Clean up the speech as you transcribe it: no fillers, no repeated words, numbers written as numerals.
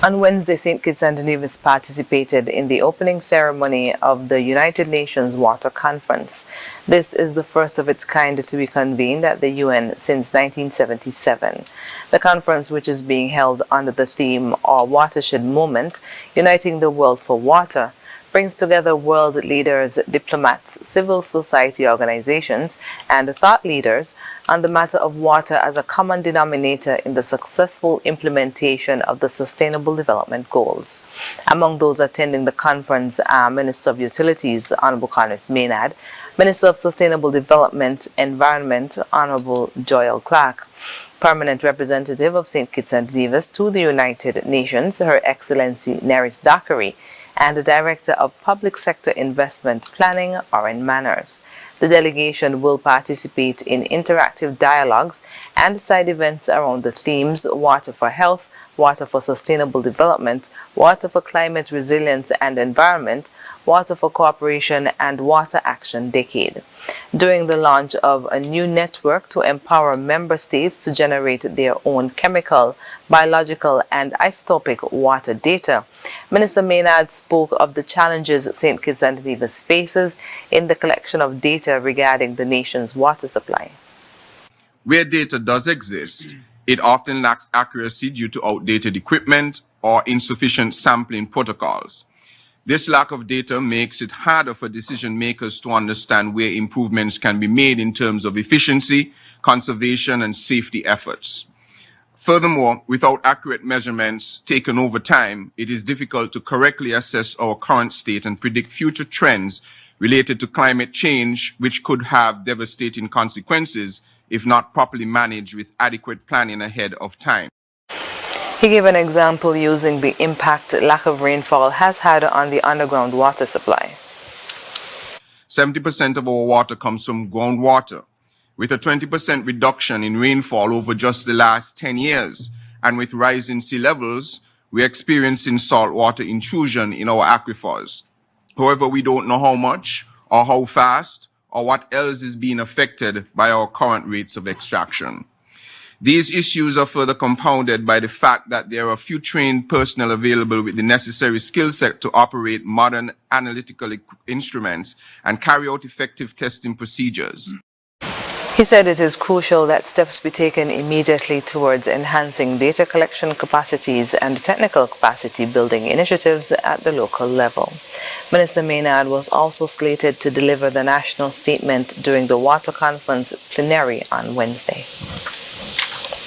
On Wednesday, St. Kitts and Nevis participated in the opening ceremony of the United Nations Water Conference. This is the first of its kind to be convened at the UN since 1977. The conference, which is being held under the theme Our Watershed Moment, Uniting the World for Water, brings together world leaders, diplomats, civil society organizations, and thought leaders on the matter of water as a common denominator in the successful implementation of the Sustainable Development Goals. Among those attending the conference are Minister of Utilities, Honorable Konris, Minister of Sustainable Development, Environment, Honorable Joel Clark, Permanent Representative of St. Kitts and Nevis to the United Nations, Her Excellency Neris Dakari, and the Director of Public Sector Investment Planning, Oren Manners. The delegation will participate in interactive dialogues and side events around the themes Water for Health, Water for Sustainable Development, Water for Climate Resilience and Environment, Water for Cooperation, and Water Action Decade. During the launch of a new network to empower member states to generate their own chemical, biological, and isotopic water data, Minister Maynard spoke of the challenges St. Kitts and Nevis faces in the collection of data regarding the nation's water supply. Where data does exist, it often lacks accuracy due to outdated equipment or insufficient sampling protocols. This lack of data makes it harder for decision makers to understand where improvements can be made in terms of efficiency, conservation, and safety efforts. Furthermore, without accurate measurements taken over time, it is difficult to correctly assess our current state and predict future trends related to climate change, which could have devastating consequences if not properly managed with adequate planning ahead of time. He gave an example using the impact lack of rainfall has had on the underground water supply. 70% of our water comes from groundwater. With a 20% reduction in rainfall over just the last 10 years, and with rising sea levels, we're experiencing saltwater intrusion in our aquifers. However, we don't know how much, or how fast, or what else is being affected by our current rates of extraction. These issues are further compounded by the fact that there are few trained personnel available with the necessary skill set to operate modern analytical instruments and carry out effective testing procedures. He said it is crucial that steps be taken immediately towards enhancing data collection capacities and technical capacity building initiatives at the local level. Minister Maynard was also slated to deliver the national statement during the Water Conference plenary on Wednesday.